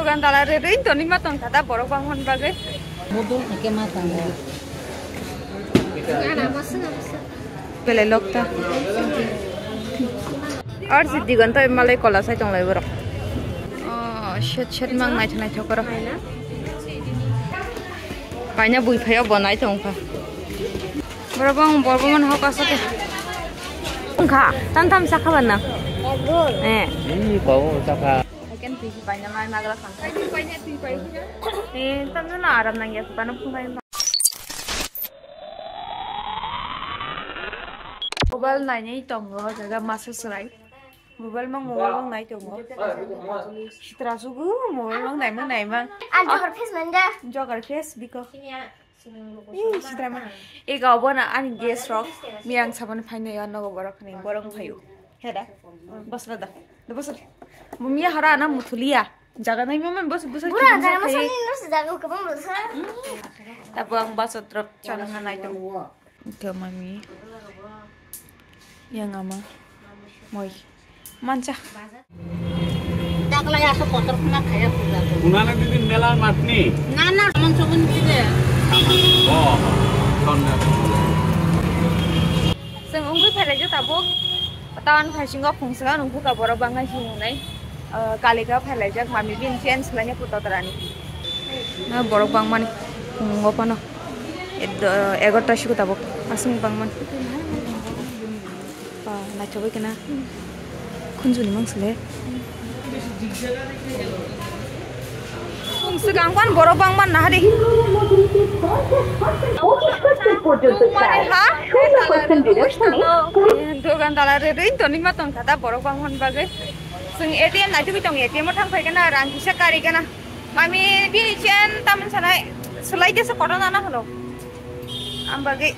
dogan tala re re to ni matong kata borok bangun bagai. Modul ke matang. Ana masuk. Bele lokta. Ar siddi gan to malai kola sai tong lai borok. Oh, shet mang nai thana thokoro. Paina bui phaya banai tong pha. Borobang hoka sake. Kha, tam sakhaban na. Ini bau saka. Kan pi paina mai magala khang. Paina pi pai. Tam na aram nang ya pano phungai. Mobile nai nei tong go jaga masu surai. Mobile mang nai tong go. Sitra sugu mobile mang nai mang. Jogar face manda. Jogar face biko. Sitra mang. E ga bona an guest rock. Miang saban phaine ya no borok ni borong phayu. Heda. Bas na da. Bas. Mumia hara na muthulia. Jaga nai mama bas. Pura jaga masani nus jaga ko bang basa. Tapang bas trap chanang nai tong. Ke mami. Yang ama. Moi. Manca. Takla ya so kotor kena kaya pula. Kunana didin mela matni. Nana man sobun tide. Oh. Konna. Seng unggu phala jo tabok. Tawan phasingo phungsa unggu ka boro bangai hinai. Kalika phala jak mami bin chance lanya putotarani. Na boro bangman unggo pano. 11টা শিখো tabok. Asung bangman. Pa na chobe kena. Kunjuni mangsle. Segamkan borok bangman nah deh. Dogan tala re re to ni matong kata borok bangman bagai. Sung ATM na tu bitong ATM thang phai kana rang kisa kari kana. Mami bini chen taman sanai sulai desa korona na halo. Am bagai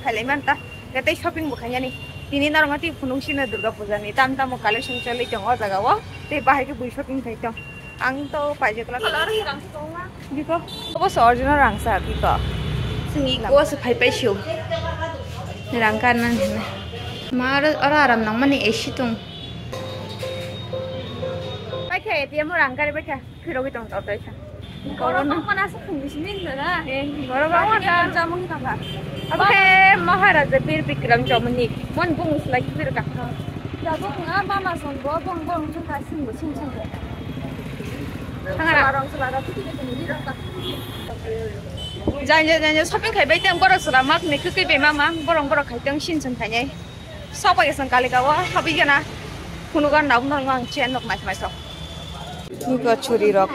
khaleman ta kata shopping bukannya nih. Ini narangati funungsina Durga Puja ni tam collection chali jong o jaga wo te bahai ke bui shopping thai tong ang to paje kala color hi rang ko ma biko obos original rang sa biko singi ko se phai pai shu rang kan nan mar ara aram nang mani eshi tung pai ke tiam rang kare bai ka phiro ki tong to tai cha corona mana sa phung bismin na goro ba ma jamung ta ba Oke, Maharaja Bir Bikram Jamani, mon bung like bir ka. Jabo nga mama son bo bong chu ka sing bo sing sing. Hangara rong sala ra piti ke ni ra ka. Jan shopping khai bai tem goro sala mak ne ku ke be mama borong khai tang shin sing khai nyai. Sopa ke sang kali ka wa habi gana. Kunugan naum nang chen nok mai so. Ni ko churi rok.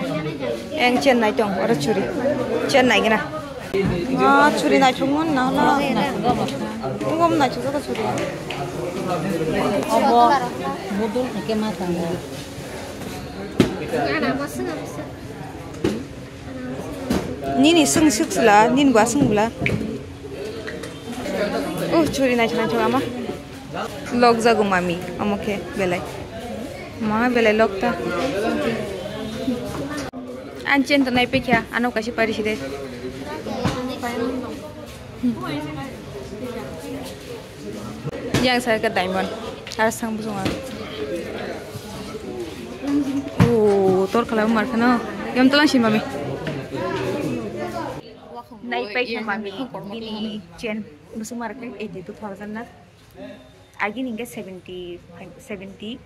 Eng chen nai tong ora churi. Chen nai gana. churi na chungun na na ngom na chuka churi Obo modul ke matang. Ana masuk. Nini sung sila nin gua sung bula churi na chana chama log jago mami amoke belai ma belai lokta ancen to nai pekya ano kasi pariside yang saya ke diamond harus sang busung tor kalau markana yam telang si mami nai pekya mami ini chen busung market 82,000 na agi ninge 76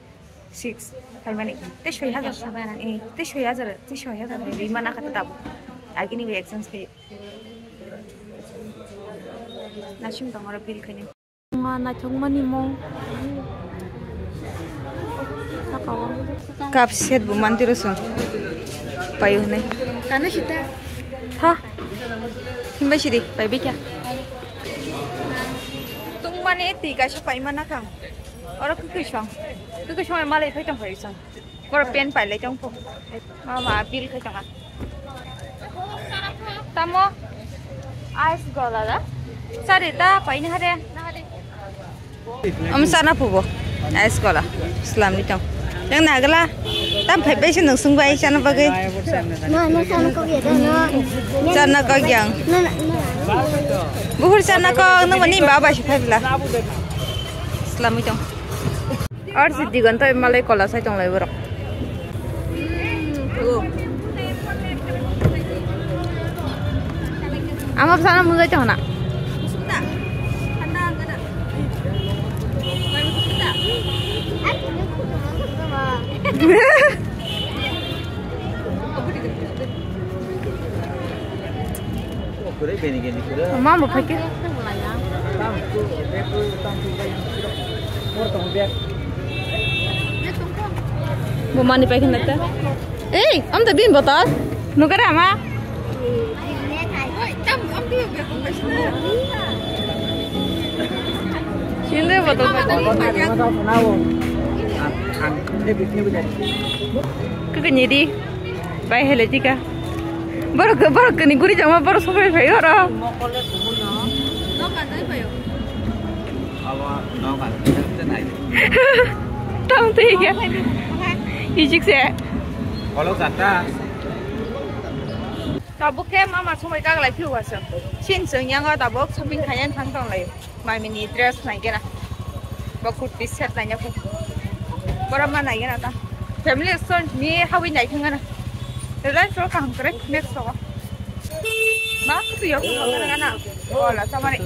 kai mani te shoy hazar sabana te shoy hazar re mana kata tabu agi ninge exams pe Nashim tangora bill kani. Na chongmani mo. Kap set bu mandiro sun. Payu ne. Kana kita. Ha. Himba shiri pai bikya. Tung mane ti ka sha pai mana kang. Ora ku shang malai phai tang phai sang. Kor pen pai lai tang pho. Ma bill khai tanga. Tamo ice gola da. Sarita pain hare sana pubo es kola islam ni tong yang nagala tam phai bai sin sung bai sana bagai No sana ko ye no sana ko yang buhur sana ko no mani baba shi phai la islam ni tong ar siddi gan to malai kola sai tong lai borok Ama sana mulai tuh nak. 그래 베니게니 그래. Mama mau pergi. Mau mandi pergi nanti. Om tadi botol. Nuker ama. Sini botol. Kekenyidi. Baik heletika. Baru ke nih guri jangan baru sampai bayi orang. Tahu tiga. Ijik sih. Kalau kata. Tabuk ke mama sampai kagak lagi puasa. Cincin yang ada tabuk shopping kalian tangtong lagi. Mami ni dress naik na. Bakut set nanya pun. Baru mana naik na ta. Family store ni hawi naik kan na. Terus kalau kang kerek next apa? Mak tu ya kau kan na. Oh lah sama ni.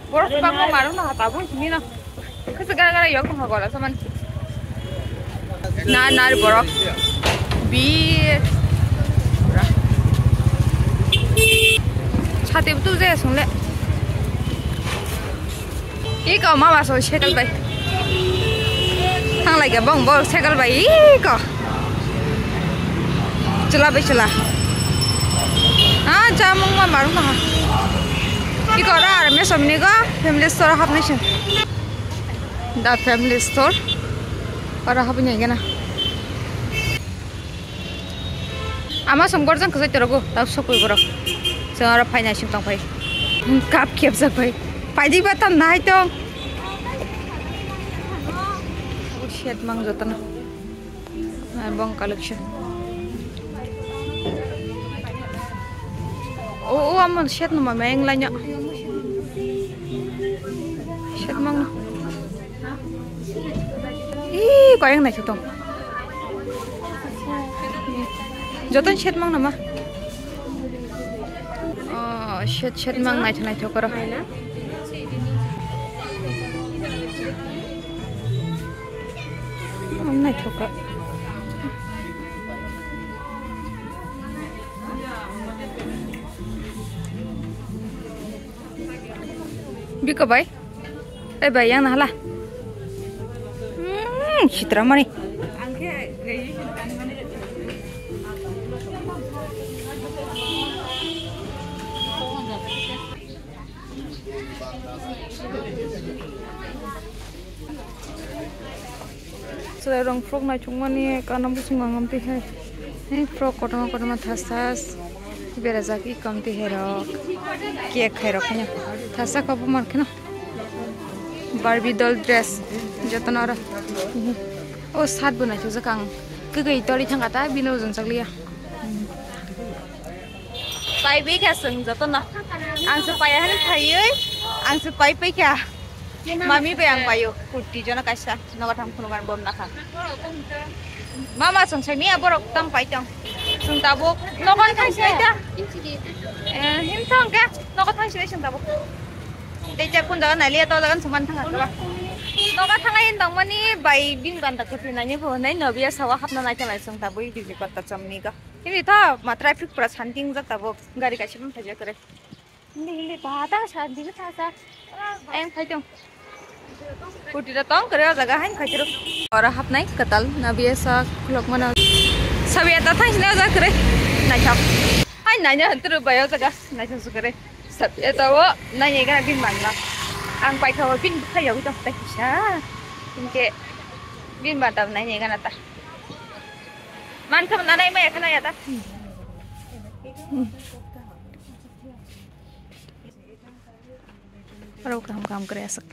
Baru bangku malu na tabuk ni na. Kesegara-gara ya kau kau lah sama ni. Na baru. Bi. छाते तो जे सुनले ई का माबा सो cycle by थांलाय बंग बल cycle by E का चला by चला जामुं मा मारू ना ई का रा मे समने का फैमिली स्टोर हाबनेशन दा फैमिली स्टोर para हाबने गना आमा समगर जों खजै तरगो दा सपय बरक जों आरो फाइनासिम थांफाय काप खेब जाबाय फायदि बाताम नाय दं शेट mang जतन बंग कलेक्शन ओ आमन शेट नमा मेंग लान्या शेट mang इ कयं नाय दं जतन शेट mang nama शेट mang नाय थो करो नाय थो का बिको भाई ए भाई yang nahala citra mani Sudah rong frog na cuma ni karena musim ngam ti hai. Ini frog kotor mah thasas. Berazaki kam ti hai rok. Cake hai roknya. Thasa kapu marke na. Barbie doll dress. Jatuh nara. Oh saat bunai tu zakang. Kegai tori thang kata bino zon sakliya. Pai bi kaseng jatuh na. Ang supaya hari kayu. Ang supaya pai kya. Mami bayang payo kurti jona kaisa noga tham khunungan bom nakha mama songsai ni aborok tam paitang sung tabok nogon thangsai ta him thang ka noga thangsai sung tabok deja kun daga nalia to daga saman thang ka noga thangai dang mani bai bin ban ta kuthi nani bo nai nobia sawa hapna nai chalai sung taboi diji patta chamni ga ini tha ma traffic pura shanting jak tabok gari ka shim thaja kare ni ba ta shanti ka sa em khaitong Putih datang kerja jaga hain kaciru. Orang hap naik ketal, nabi esa kulak mana. Sabi eta thang sini jaga kere, naik. Hain nanya hantar bayar jaga, naik susu kere. Sabi eta wo nanya kan bin mana. Ang pai kau bin kaya gitu tak bisa. Mungkin bin batam nanya kan ata. Man kamu nanya mai kan ya ta. Baru kam kere asak.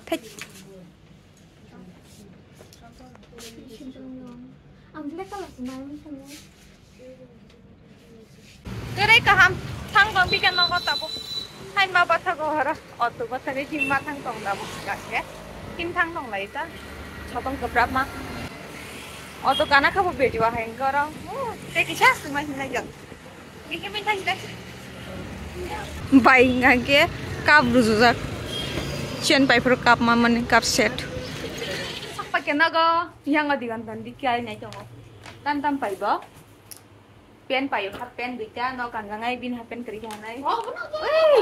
Thích cái đấy cả ham thằng còn biết cái nó có tập không hay mà bắt thằng có hả ở tụ bắt thằng cái chim mà thằng còn tập cả cái chim thằng còn lấy ta cho con cặp rap mà ở tụ cái nó không bị chịu hành cơ đâu cái chắc tụi mình này giật cái mình thành đấy Bayi ngake kap rujujak. Chain pai for kap mamane kap set. Sakpa kena go yang adigan tandi kiai nai tongo. Tam pai ba. Pen pai hat pen bita no kangangai bin hat pen keri kanai.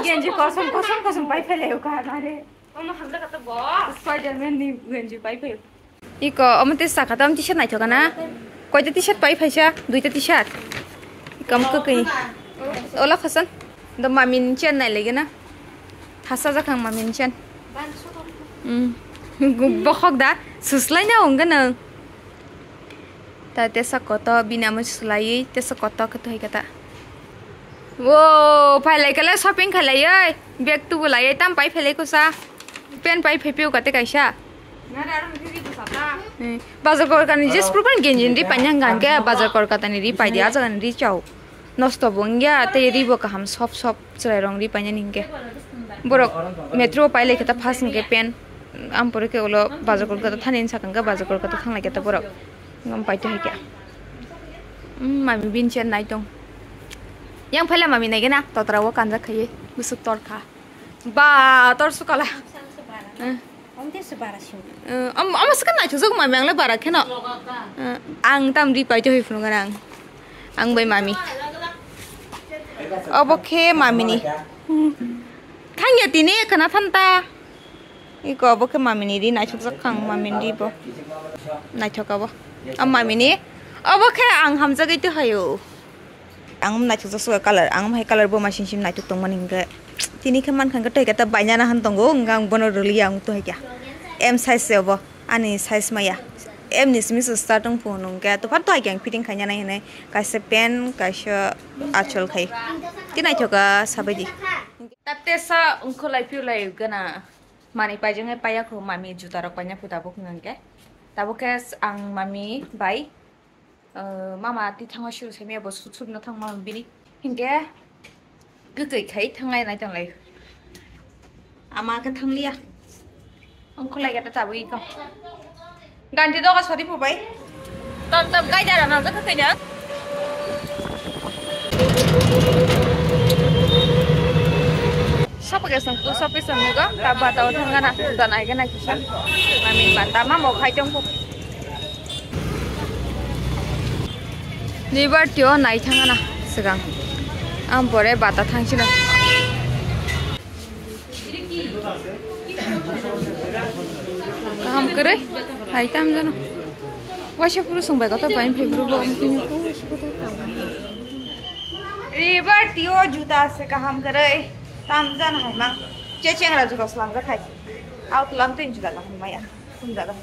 Genji kosong pai phele ka mare. Oma hamla kata bo. Spiderman ni genji pai phele. Iko omte sakatam t-shirt nai thoka na. Koita t-shirt pai phaisa, duita t-shirt. Ikam ko kai. Ola khasan. Do mamin chen nai lege na. Hasa jakang mamin chen. Bokhok da suslai na ongga na. Ta tesa koto binama suslai tesa koto kto hai kata. Wo phailai kala shopping khalai ai. Bag tu bulai tam pai phele ko sa. Pen pai phepeu kate kaisa. Bazar Kolkata ni just proper genjin ri panyang gan ke Bazar Kolkata ni ri pai dia jagan ri chau nosto bongya te ri bo ka ham sop chrai rong ri panya ningke borok metro pai le kata phas nge pen am pore ke ulo Bazar Kolkata thanin sakang ka Bazar Kolkata thang lage ta borok ngam pai te hekya mami bin chen nai tong yang phela mami nai gena to trawo kanja khaye busuk tor kha ba tor sukala Onde sebarasyo. Amas kan naik juga mami ang lebaran kena. Ang tam di paju hifnu kan ang bay mami. Oke mami ni. Kang ya tini kena tanta. Iko oke mami ni di naik juga kang mami di bo. Naik juga bo. Am mami ni. Oke ang hamza gitu hayo. Ang naik juga suka color. Ang mai color bo masin sim naik juga maning ke. Tini keman kan kita kata banyak nahan tunggu ngang bono ruli yang tu hekya. M size sebo, ani size maya. M ni semis starting phone nungke. Tu par tu hekya yang fitting kanya nahi nahi. Kaise pen, kaise achol khai. Tina juga sabaji. Tapi sa unko life lai gana mani pajengnya payah ko mami juta rok banyak putar buk nungke. Tabuk kes ang mami bai. Mama ti thang ashur semi abo sut na thang mama bini. Hingke. Gửi thấy thằng này này chẳng lấy ama cái thằng lia ông không lấy cái tao bị không gan thì đâu có sao đi phụ bay tầm cái ra là nó rất thích nhớ sắp cái sòng tu sắp cái sòng nữa ta bà tao thằng này tuần này cái này chứ mà mình bạn ta má một hai trong phụ đi bắt tiêu này thằng này sekarang am pore bata thangchila ham kare hai tam jano washa puru songbai kata pain febru bo river tio juta se kaham kare tam jan hai mang checheng ra juga slang ga khai out lam tin juga lah maya kum jada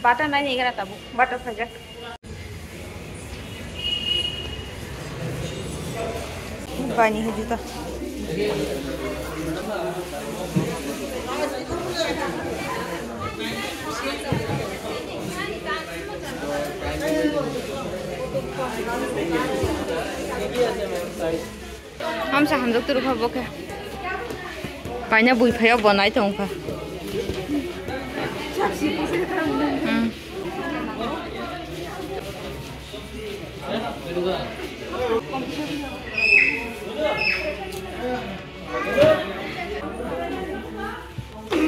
bata nai ni gara tabu bata saja Banyak juta. हम लोग तो रुपा बोके पाइना बुई फाया बनाई तो उनका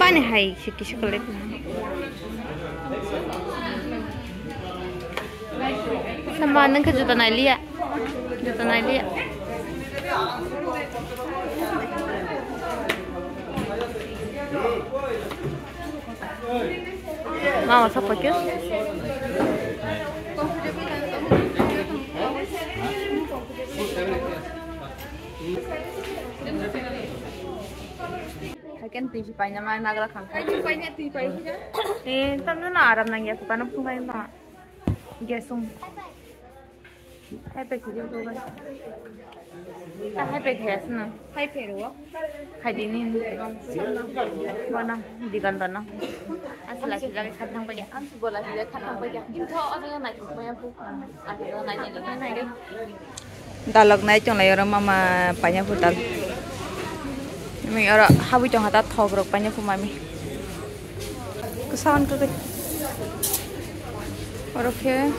Bani hai sikit chocolate. Sama nang kejutan Ailia. Kejutan Ailia. Mama siapa ke? Kan TV paina mana nagara kan TV paina tamu na aram nang ya kupana pungai na gesung hai pe kiri to ba ta hai pe khes na hai pe ro hai dini mana digandana asla sila khatang pa ya am bola sila khatang pa ya jutho adha na ko ya pu adha na ni na ge dalak nai chong lai ro mama paina putal Mami orang habu jangan tak tahu berapa banyak mami. Kesan ke? Orang ke?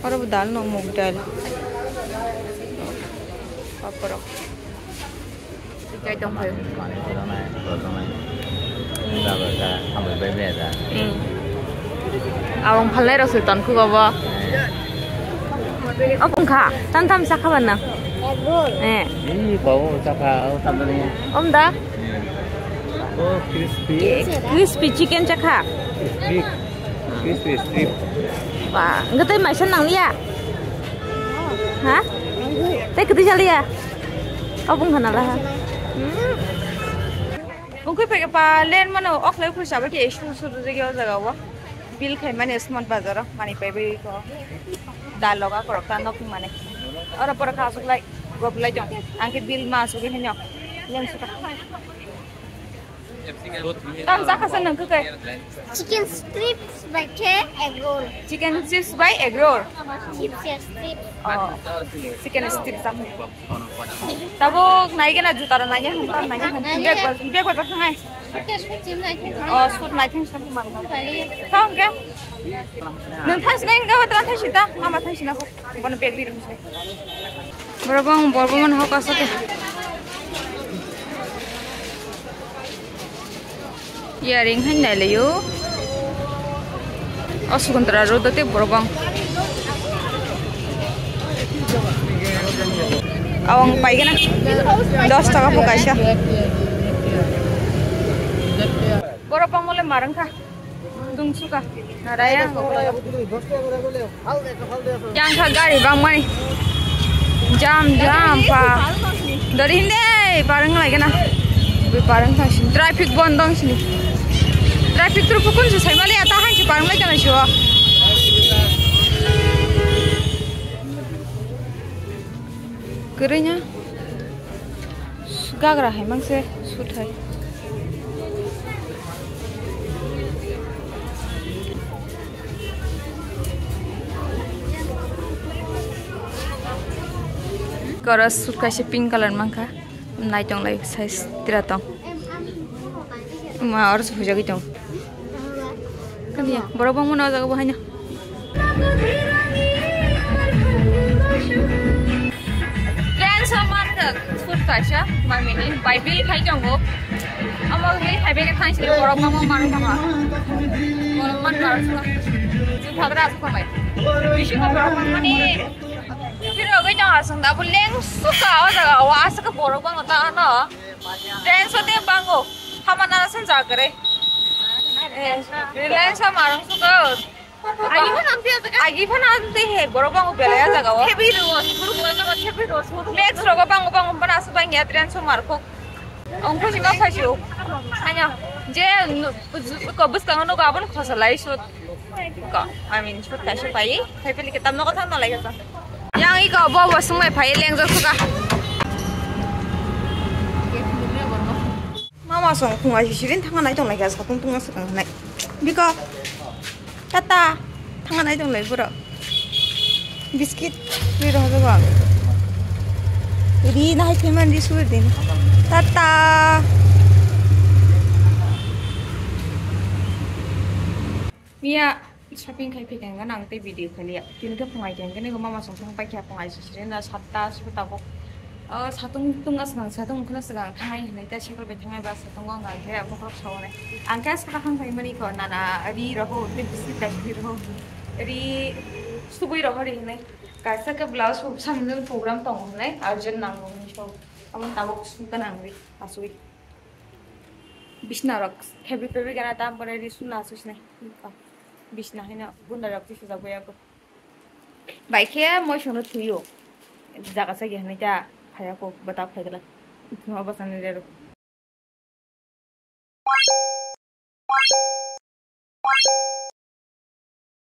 Orang bedal no mugdal. Apa orang? Cái đồng phải. Mana orang lain, orang lain. Dah berda, kami berbeda. Awang phalai ra sultan ku gaba. Apung kha, tan tam sa khaban na. Eh. Ini bau cakap, tambah ni. Om da. Oh, crispy. Crispy chicken cha kha. Crispy strip. Wah, ngetai mai san nang lia. Ha? Tei keti cha lia. Apung khana la ha. Ungkui pe pa len mano oklai khu sabe ke su su je ge jaga wa. Bil khai mane smart bazar mani pe be ko. Dal loga korok tan nok mane. Ora por kha su lai gop lai jong. Angke bil ma su ge henyo. Len su ta. Tam sa khasan nang ku kai. Chicken strips by egg roll. Chicken strips by egg roll. Chips strips. Oh. Chicken strips sam. Tabo nai ke na juta nanya nanya. Beg ba ngai. Cái súp chim này thì Oh, sud nai thing sam mang. Thong ke? Nang thas nai ga tran thai sita. Mama thai sina ko. Bon beg bi rum sai. Borbong ho ka sake. Earring hai nai le yo. Asuguntra ro date borbong. Awang pai ke na? 10 taka po kaisa. Borbong mole marang ka. Dung suka. Naraya. Yang ka gari bang mani. Jam pa. Dari hinde parang lagi na. Be parang thang sin. Traffic bondong sini. Traffic tu pukun se sai male ata hang si parang lagi na sio. Kerenya. Gagra hai mang se sut hai. Koras sut kasih pink color mangka. Nai tong lai size tiratong. Ma harus puja gitu. Kan dia, borobong mau naga buahnya. Dan sama tak sut kasih, mami ini Bible kai jonggo. Amal ini hai begitu hai sih borobong mau maru sama. Borobong maru sama. Jumpa berapa kau Bisi kau borobong ini. Pero cái nhỏ sang đã bún lên suka aja gak wah suka borok banget ana. Dan so dia bango. Hamana san jagre. Relax sama orang suka. Agi pun nanti he borok bango bela aja gak wah. Heavy rose, heavy rose. Lex rogo bango panas bangi atrian so marco. Ongko sih nggak fashion. Hanya je kau bus kangen no kabun khosalai shoot. Kau, I mean shoot kasih pai. Tapi pilih kita mau kata nolai kata. Yang iko bawa semua pai leng jo suka. Mama song kung aja sirin tangan naik dong lagi asal kung tunggu sekarang naik. Biko, tata tangan naik dong lagi bro. Biscuit, biro ada bang. Jadi naik keman di suudin. Tata. Mia. Shopping kai pikan kan nang te video kali ya. Tin ke pengai jeng kan mama song song pai kya pengai sisirin na satta seperti apa. Satung tungas nang satung kena segang tangai nanti cekal betengah bahasa tunggang ngang kayak apa kalau sawane. Angka sekarang kai mani ko nana adi roho te bisi tadi roho. Adi subui roho ri ne. Kaisa ke blouse sambil program tong ne arjen nang ni show. Amun tabok suka nang ri asui. Bisna rock heavy pebi kana tam pare ri suna asus ne. Bisna hina bunda rakti sudah gue aku. Baiknya mau shono tuyo. Jaga saja nih ya. Kayak aku betapa kayak lah. Cuma pasangan dia.